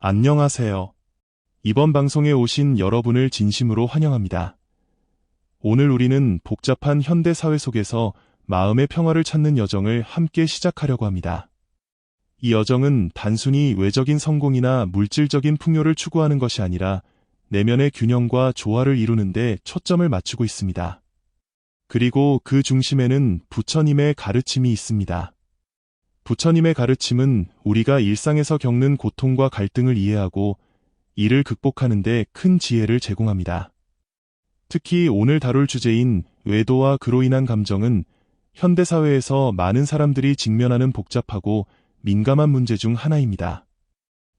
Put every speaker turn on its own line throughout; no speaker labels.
안녕하세요. 이번 방송에 오신 여러분을 진심으로 환영합니다. 오늘 우리는 복잡한 현대 사회 속에서 마음의 평화를 찾는 여정을 함께 시작하려고 합니다. 이 여정은 단순히 외적인 성공이나 물질적인 풍요를 추구하는 것이 아니라 내면의 균형과 조화를 이루는 데 초점을 맞추고 있습니다. 그리고 그 중심에는 부처님의 가르침이 있습니다. 부처님의 가르침은 우리가 일상에서 겪는 고통과 갈등을 이해하고 이를 극복하는 데 큰 지혜를 제공합니다. 특히 오늘 다룰 주제인 외도와 그로 인한 감정은 현대사회에서 많은 사람들이 직면하는 복잡하고 민감한 문제 중 하나입니다.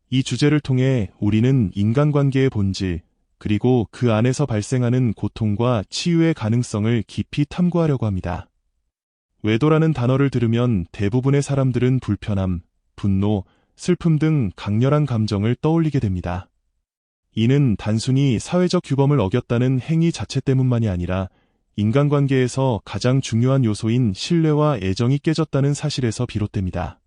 이 주제를 통해 우리는 인간관계의 본질, 그리고 그 안에서 발생하는 고통과 치유의 가능성을 깊이 탐구하려고 합니다. 외도라는 단어를 들으면 대부분의 사람들은 불편함, 분노, 슬픔 등 강렬한 감정을 떠올리게 됩니다. 이는 단순히 사회적 규범을 어겼다는 행위 자체 때문만이 아니라 인간관계에서 가장 중요한 요소인 신뢰와 애정이 깨졌다는 사실에서 비롯됩니다.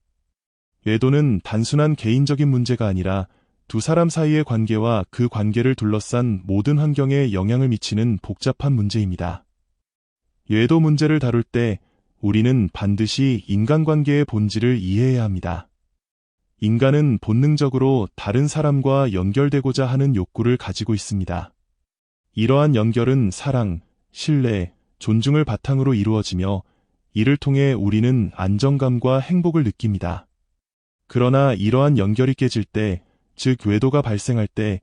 외도는 단순한 개인적인 문제가 아니라 두 사람 사이의 관계와 그 관계를 둘러싼 모든 환경에 영향을 미치는 복잡한 문제입니다. 외도 문제를 다룰 때 우리는 반드시 인간관계의 본질을 이해해야 합니다. 인간은 본능적으로 다른 사람과 연결되고자 하는 욕구를 가지고 있습니다. 이러한 연결은 사랑, 신뢰, 존중을 바탕으로 이루어지며 이를 통해 우리는 안정감과 행복을 느낍니다. 그러나 이러한 연결이 깨질 때, 즉 외도가 발생할 때,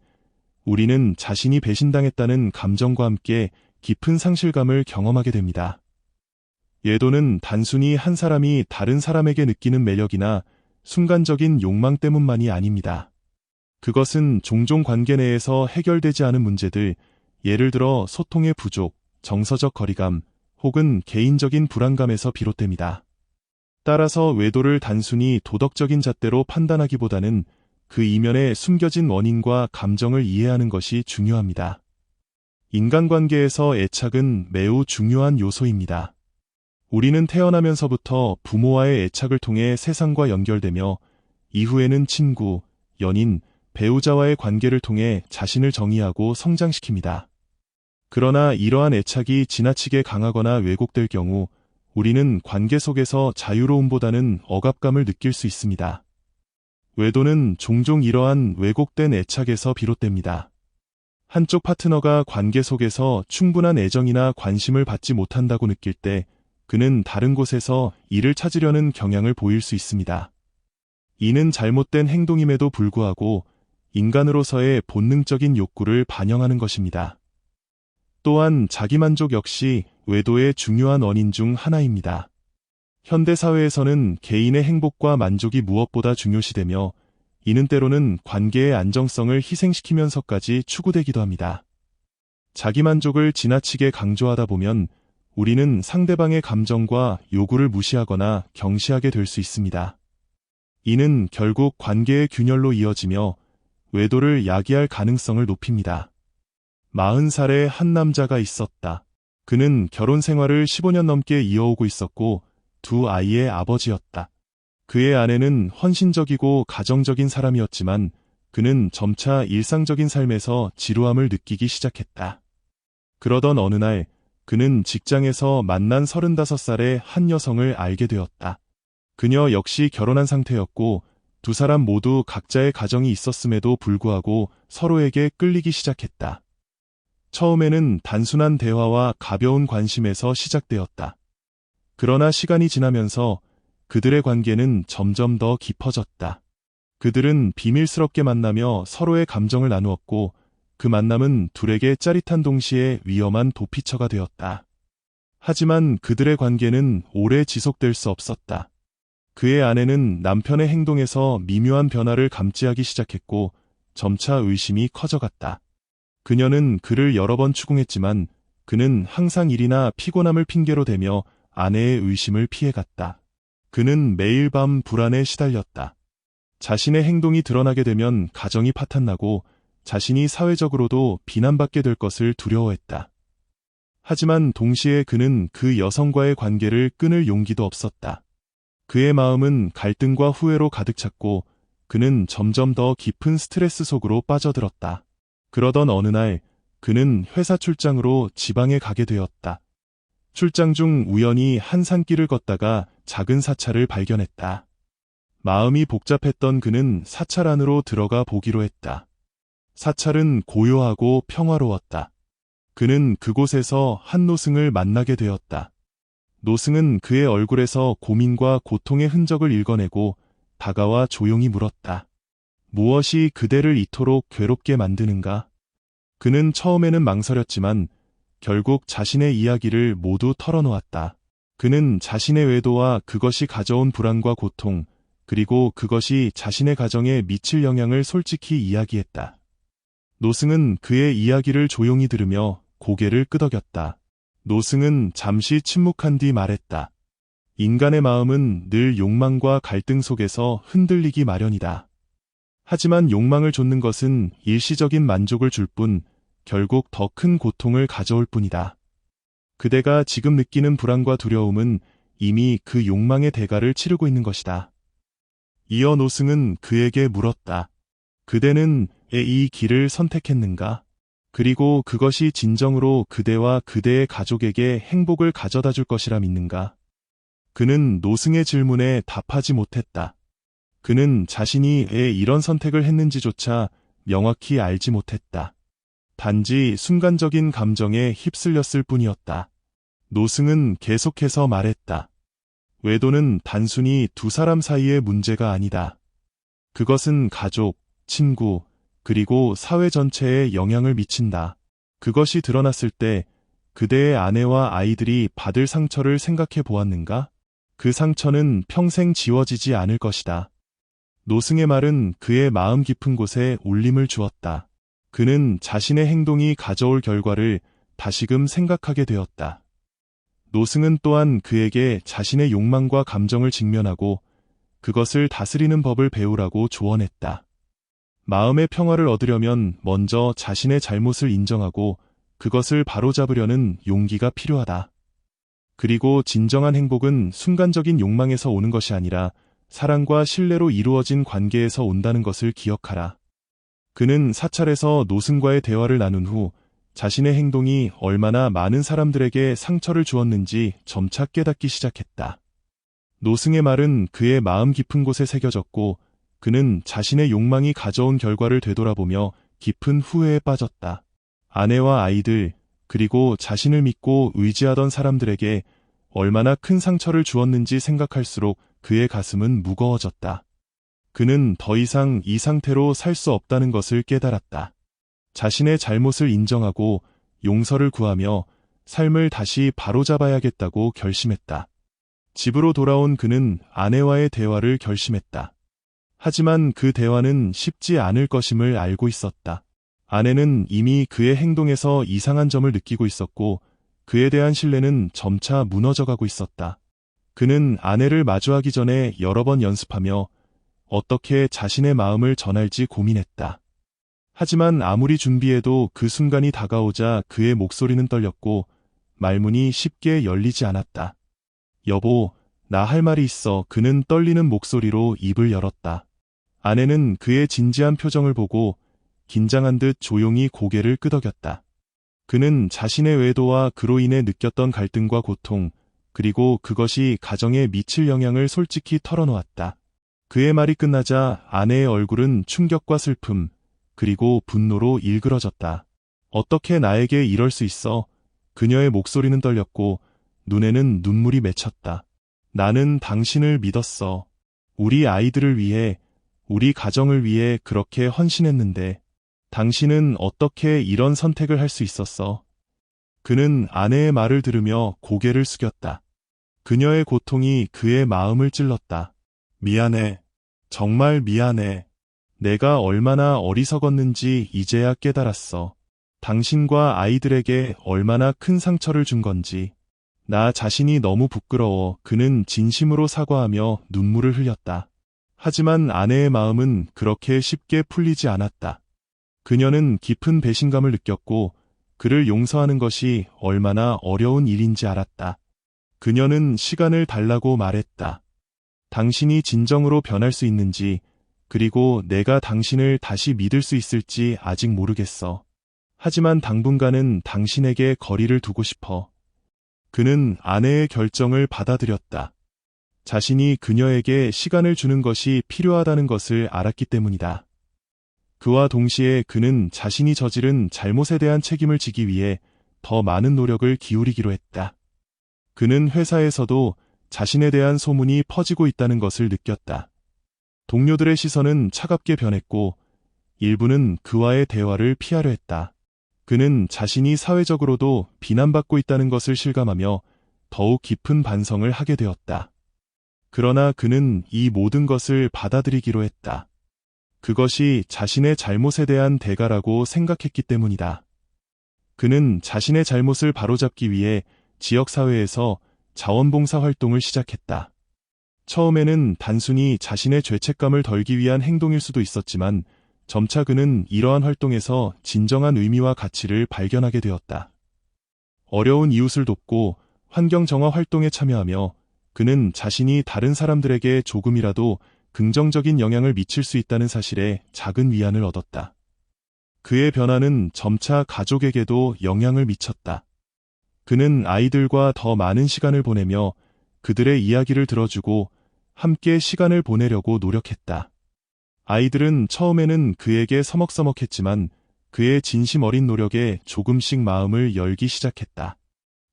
우리는 자신이 배신당했다는 감정과 함께 깊은 상실감을 경험하게 됩니다. 외도는 단순히 한 사람이 다른 사람에게 느끼는 매력이나 순간적인 욕망 때문만이 아닙니다. 그것은 종종 관계 내에서 해결되지 않은 문제들, 예를 들어 소통의 부족, 정서적 거리감, 혹은 개인적인 불안감에서 비롯됩니다. 따라서 외도를 단순히 도덕적인 잣대로 판단하기보다는 그 이면에 숨겨진 원인과 감정을 이해하는 것이 중요합니다. 인간관계에서 애착은 매우 중요한 요소입니다. 우리는 태어나면서부터 부모와의 애착을 통해 세상과 연결되며 이후에는 친구, 연인, 배우자와의 관계를 통해 자신을 정의하고 성장시킵니다. 그러나 이러한 애착이 지나치게 강하거나 왜곡될 경우 우리는 관계 속에서 자유로움보다는 억압감을 느낄 수 있습니다. 외도는 종종 이러한 왜곡된 애착에서 비롯됩니다. 한쪽 파트너가 관계 속에서 충분한 애정이나 관심을 받지 못한다고 느낄 때 그는 다른 곳에서 이를 찾으려는 경향을 보일 수 있습니다. 이는 잘못된 행동임에도 불구하고 인간으로서의 본능적인 욕구를 반영하는 것입니다. 또한 자기만족 역시 외도의 중요한 원인 중 하나입니다. 현대사회에서는 개인의 행복과 만족이 무엇보다 중요시되며 이는 때로는 관계의 안정성을 희생시키면서까지 추구되기도 합니다. 자기만족을 지나치게 강조하다 보면 우리는 상대방의 감정과 요구를 무시하거나 경시하게 될 수 있습니다. 이는 결국 관계의 균열로 이어지며 외도를 야기할 가능성을 높입니다. 40살의 한 남자가 있었다. 그는 결혼 생활을 15년 넘게 이어오고 있었고 두 아이의 아버지였다. 그의 아내는 헌신적이고 가정적인 사람이었지만 그는 점차 일상적인 삶에서 지루함을 느끼기 시작했다. 그러던 어느 날 그는 직장에서 만난 35살의 한 여성을 알게 되었다. 그녀 역시 결혼한 상태였고 두 사람 모두 각자의 가정이 있었음에도 불구하고 서로에게 끌리기 시작했다. 처음에는 단순한 대화와 가벼운 관심에서 시작되었다. 그러나 시간이 지나면서 그들의 관계는 점점 더 깊어졌다. 그들은 비밀스럽게 만나며 서로의 감정을 나누었고 그 만남은 둘에게 짜릿한 동시에 위험한 도피처가 되었다. 하지만 그들의 관계는 오래 지속될 수 없었다. 그의 아내는 남편의 행동에서 미묘한 변화를 감지하기 시작했고 점차 의심이 커져갔다. 그녀는 그를 여러 번 추궁했지만 그는 항상 일이나 피곤함을 핑계로 대며 아내의 의심을 피해갔다. 그는 매일 밤 불안에 시달렸다. 자신의 행동이 드러나게 되면 가정이 파탄나고 자신이 사회적으로도 비난받게 될 것을 두려워했다. 하지만 동시에 그는 그 여성과의 관계를 끊을 용기도 없었다. 그의 마음은 갈등과 후회로 가득 찼고 그는 점점 더 깊은 스트레스 속으로 빠져들었다. 그러던 어느 날 그는 회사 출장으로 지방에 가게 되었다. 출장 중 우연히 한 산길을 걷다가 작은 사찰을 발견했다. 마음이 복잡했던 그는 사찰 안으로 들어가 보기로 했다. 사찰은 고요하고 평화로웠다. 그는 그곳에서 한 노승을 만나게 되었다. 노승은 그의 얼굴에서 고민과 고통의 흔적을 읽어내고 다가와 조용히 물었다. 무엇이 그대를 이토록 괴롭게 만드는가? 그는 처음에는 망설였지만 결국 자신의 이야기를 모두 털어놓았다. 그는 자신의 외도와 그것이 가져온 불안과 고통, 그리고 그것이 자신의 가정에 미칠 영향을 솔직히 이야기했다. 노승은 그의 이야기를 조용히 들으며 고개를 끄덕였다. 노승은 잠시 침묵한 뒤 말했다. 인간의 마음은 늘 욕망과 갈등 속에서 흔들리기 마련이다. 하지만 욕망을 좇는 것은 일시적인 만족을 줄 뿐 결국 더 큰 고통을 가져올 뿐이다. 그대가 지금 느끼는 불안과 두려움은 이미 그 욕망의 대가를 치르고 있는 것이다. 이어 노승은 그에게 물었다. 그대는 왜 이 길을 선택했는가? 그리고 그것이 진정으로 그대와 그대의 가족에게 행복을 가져다 줄 것이라 믿는가? 그는 노승의 질문에 답하지 못했다. 그는 자신이 왜 이런 선택을 했는지조차 명확히 알지 못했다. 단지 순간적인 감정에 휩쓸렸을 뿐이었다. 노승은 계속해서 말했다. 외도는 단순히 두 사람 사이의 문제가 아니다. 그것은 가족, 친구, 그리고 사회 전체에 영향을 미친다. 그것이 드러났을 때 그대의 아내와 아이들이 받을 상처를 생각해 보았는가? 그 상처는 평생 지워지지 않을 것이다. 노승의 말은 그의 마음 깊은 곳에 울림을 주었다. 그는 자신의 행동이 가져올 결과를 다시금 생각하게 되었다. 노승은 또한 그에게 자신의 욕망과 감정을 직면하고 그것을 다스리는 법을 배우라고 조언했다. 마음의 평화를 얻으려면 먼저 자신의 잘못을 인정하고 그것을 바로잡으려는 용기가 필요하다. 그리고 진정한 행복은 순간적인 욕망에서 오는 것이 아니라 사랑과 신뢰로 이루어진 관계에서 온다는 것을 기억하라. 그는 사찰에서 노승과의 대화를 나눈 후 자신의 행동이 얼마나 많은 사람들에게 상처를 주었는지 점차 깨닫기 시작했다. 노승의 말은 그의 마음 깊은 곳에 새겨졌고 그는 자신의 욕망이 가져온 결과를 되돌아보며 깊은 후회에 빠졌다. 아내와 아이들, 그리고 자신을 믿고 의지하던 사람들에게 얼마나 큰 상처를 주었는지 생각할수록 그의 가슴은 무거워졌다. 그는 더 이상 이 상태로 살 수 없다는 것을 깨달았다. 자신의 잘못을 인정하고 용서를 구하며 삶을 다시 바로잡아야겠다고 결심했다. 집으로 돌아온 그는 아내와의 대화를 결심했다. 하지만 그 대화는 쉽지 않을 것임을 알고 있었다. 아내는 이미 그의 행동에서 이상한 점을 느끼고 있었고 그에 대한 신뢰는 점차 무너져가고 있었다. 그는 아내를 마주하기 전에 여러 번 연습하며 어떻게 자신의 마음을 전할지 고민했다. 하지만 아무리 준비해도 그 순간이 다가오자 그의 목소리는 떨렸고 말문이 쉽게 열리지 않았다. 여보, 나 할 말이 있어. 그는 떨리는 목소리로 입을 열었다. 아내는 그의 진지한 표정을 보고 긴장한 듯 조용히 고개를 끄덕였다. 그는 자신의 외도와 그로 인해 느꼈던 갈등과 고통, 그리고 그것이 가정에 미칠 영향을 솔직히 털어놓았다. 그의 말이 끝나자 아내의 얼굴은 충격과 슬픔, 그리고 분노로 일그러졌다. 어떻게 나에게 이럴 수 있어? 그녀의 목소리는 떨렸고 눈에는 눈물이 맺혔다. 나는 당신을 믿었어. 우리 아이들을 위해, 우리 가정을 위해 그렇게 헌신했는데 당신은 어떻게 이런 선택을 할 수 있었어? 그는 아내의 말을 들으며 고개를 숙였다. 그녀의 고통이 그의 마음을 찔렀다. 미안해. 정말 미안해. 내가 얼마나 어리석었는지 이제야 깨달았어. 당신과 아이들에게 얼마나 큰 상처를 준 건지. 나 자신이 너무 부끄러워. 그는 진심으로 사과하며 눈물을 흘렸다. 하지만 아내의 마음은 그렇게 쉽게 풀리지 않았다. 그녀는 깊은 배신감을 느꼈고 그를 용서하는 것이 얼마나 어려운 일인지 알았다. 그녀는 시간을 달라고 말했다. 당신이 진정으로 변할 수 있는지, 그리고 내가 당신을 다시 믿을 수 있을지 아직 모르겠어. 하지만 당분간은 당신에게 거리를 두고 싶어. 그는 아내의 결정을 받아들였다. 자신이 그녀에게 시간을 주는 것이 필요하다는 것을 알았기 때문이다. 그와 동시에 그는 자신이 저지른 잘못에 대한 책임을 지기 위해 더 많은 노력을 기울이기로 했다. 그는 회사에서도 자신에 대한 소문이 퍼지고 있다는 것을 느꼈다. 동료들의 시선은 차갑게 변했고 일부는 그와의 대화를 피하려 했다. 그는 자신이 사회적으로도 비난받고 있다는 것을 실감하며 더욱 깊은 반성을 하게 되었다. 그러나 그는 이 모든 것을 받아들이기로 했다. 그것이 자신의 잘못에 대한 대가라고 생각했기 때문이다. 그는 자신의 잘못을 바로잡기 위해 지역사회에서 자원봉사 활동을 시작했다. 처음에는 단순히 자신의 죄책감을 덜기 위한 행동일 수도 있었지만 점차 그는 이러한 활동에서 진정한 의미와 가치를 발견하게 되었다. 어려운 이웃을 돕고 환경 정화 활동에 참여하며 그는 자신이 다른 사람들에게 조금이라도 긍정적인 영향을 미칠 수 있다는 사실에 작은 위안을 얻었다. 그의 변화는 점차 가족에게도 영향을 미쳤다. 그는 아이들과 더 많은 시간을 보내며 그들의 이야기를 들어주고 함께 시간을 보내려고 노력했다. 아이들은 처음에는 그에게 서먹서먹했지만 그의 진심 어린 노력에 조금씩 마음을 열기 시작했다.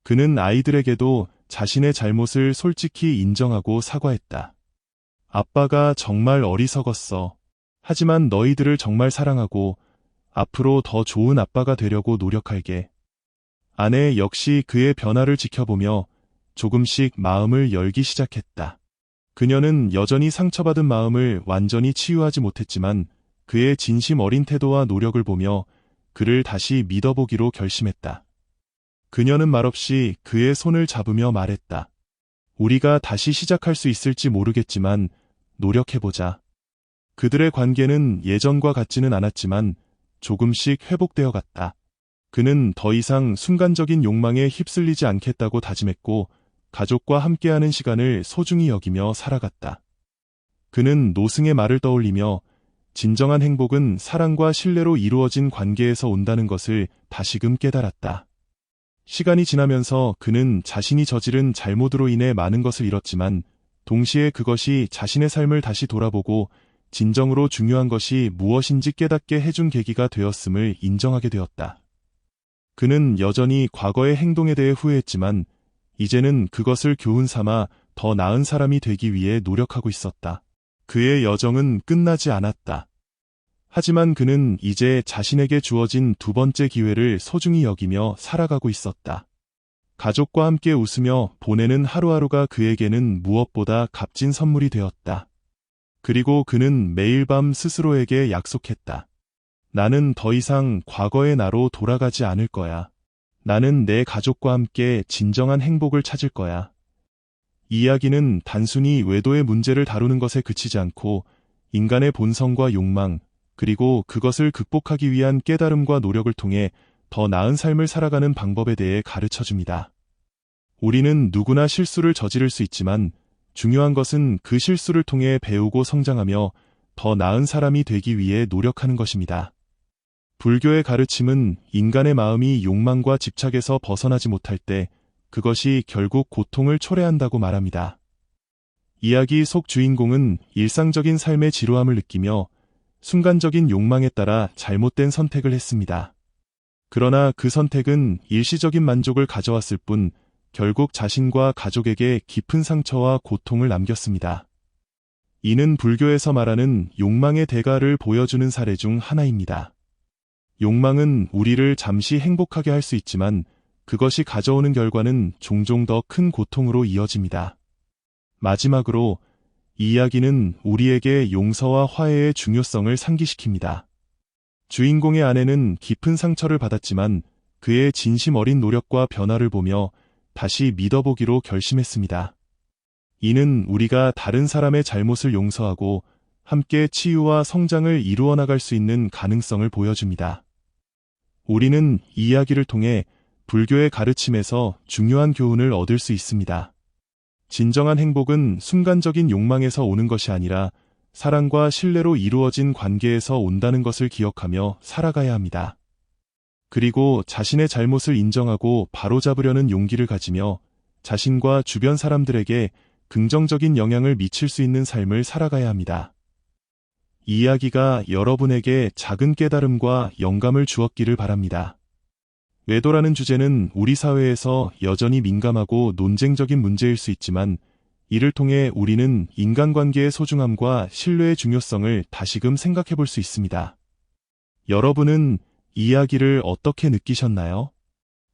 그는 아이들에게도 자신의 잘못을 솔직히 인정하고 사과했다. 아빠가 정말 어리석었어. 하지만 너희들을 정말 사랑하고 앞으로 더 좋은 아빠가 되려고 노력할게. 아내 역시 그의 변화를 지켜보며 조금씩 마음을 열기 시작했다. 그녀는 여전히 상처받은 마음을 완전히 치유하지 못했지만 그의 진심 어린 태도와 노력을 보며 그를 다시 믿어보기로 결심했다. 그녀는 말없이 그의 손을 잡으며 말했다. 우리가 다시 시작할 수 있을지 모르겠지만 노력해보자. 그들의 관계는 예전과 같지는 않았지만 조금씩 회복되어 갔다. 그는 더 이상 순간적인 욕망에 휩쓸리지 않겠다고 다짐했고 가족과 함께하는 시간을 소중히 여기며 살아갔다. 그는 노승의 말을 떠올리며 진정한 행복은 사랑과 신뢰로 이루어진 관계에서 온다는 것을 다시금 깨달았다. 시간이 지나면서 그는 자신이 저지른 잘못으로 인해 많은 것을 잃었지만 동시에 그것이 자신의 삶을 다시 돌아보고 진정으로 중요한 것이 무엇인지 깨닫게 해준 계기가 되었음을 인정하게 되었다. 그는 여전히 과거의 행동에 대해 후회했지만 이제는 그것을 교훈 삼아 더 나은 사람이 되기 위해 노력하고 있었다. 그의 여정은 끝나지 않았다. 하지만 그는 이제 자신에게 주어진 두 번째 기회를 소중히 여기며 살아가고 있었다. 가족과 함께 웃으며 보내는 하루하루가 그에게는 무엇보다 값진 선물이 되었다. 그리고 그는 매일 밤 스스로에게 약속했다. 나는 더 이상 과거의 나로 돌아가지 않을 거야. 나는 내 가족과 함께 진정한 행복을 찾을 거야. 이 이야기는 단순히 외도의 문제를 다루는 것에 그치지 않고 인간의 본성과 욕망, 그리고 그것을 극복하기 위한 깨달음과 노력을 통해 더 나은 삶을 살아가는 방법에 대해 가르쳐줍니다. 우리는 누구나 실수를 저지를 수 있지만 중요한 것은 그 실수를 통해 배우고 성장하며 더 나은 사람이 되기 위해 노력하는 것입니다. 불교의 가르침은 인간의 마음이 욕망과 집착에서 벗어나지 못할 때 그것이 결국 고통을 초래한다고 말합니다. 이야기 속 주인공은 일상적인 삶의 지루함을 느끼며 순간적인 욕망에 따라 잘못된 선택을 했습니다. 그러나 그 선택은 일시적인 만족을 가져왔을 뿐 결국 자신과 가족에게 깊은 상처와 고통을 남겼습니다. 이는 불교에서 말하는 욕망의 대가를 보여주는 사례 중 하나입니다. 욕망은 우리를 잠시 행복하게 할 수 있지만 그것이 가져오는 결과는 종종 더 큰 고통으로 이어집니다. 마지막으로 이 이야기는 우리에게 용서와 화해의 중요성을 상기시킵니다. 주인공의 아내는 깊은 상처를 받았지만 그의 진심 어린 노력과 변화를 보며 다시 믿어보기로 결심했습니다. 이는 우리가 다른 사람의 잘못을 용서하고 함께 치유와 성장을 이루어 나갈 수 있는 가능성을 보여줍니다. 우리는 이 이야기를 통해 불교의 가르침에서 중요한 교훈을 얻을 수 있습니다. 진정한 행복은 순간적인 욕망에서 오는 것이 아니라 사랑과 신뢰로 이루어진 관계에서 온다는 것을 기억하며 살아가야 합니다. 그리고 자신의 잘못을 인정하고 바로잡으려는 용기를 가지며 자신과 주변 사람들에게 긍정적인 영향을 미칠 수 있는 삶을 살아가야 합니다. 이 이야기가 여러분에게 작은 깨달음과 영감을 주었기를 바랍니다. 외도라는 주제는 우리 사회에서 여전히 민감하고 논쟁적인 문제일 수 있지만 이를 통해 우리는 인간관계의 소중함과 신뢰의 중요성을 다시금 생각해 볼 수 있습니다. 여러분은 이 이야기를 어떻게 느끼셨나요?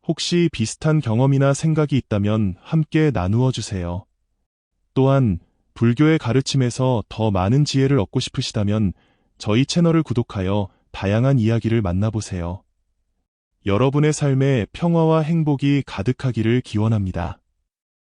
혹시 비슷한 경험이나 생각이 있다면 함께 나누어 주세요. 또한 불교의 가르침에서 더 많은 지혜를 얻고 싶으시다면 저희 채널을 구독하여 다양한 이야기를 만나보세요. 여러분의 삶에 평화와 행복이 가득하기를 기원합니다.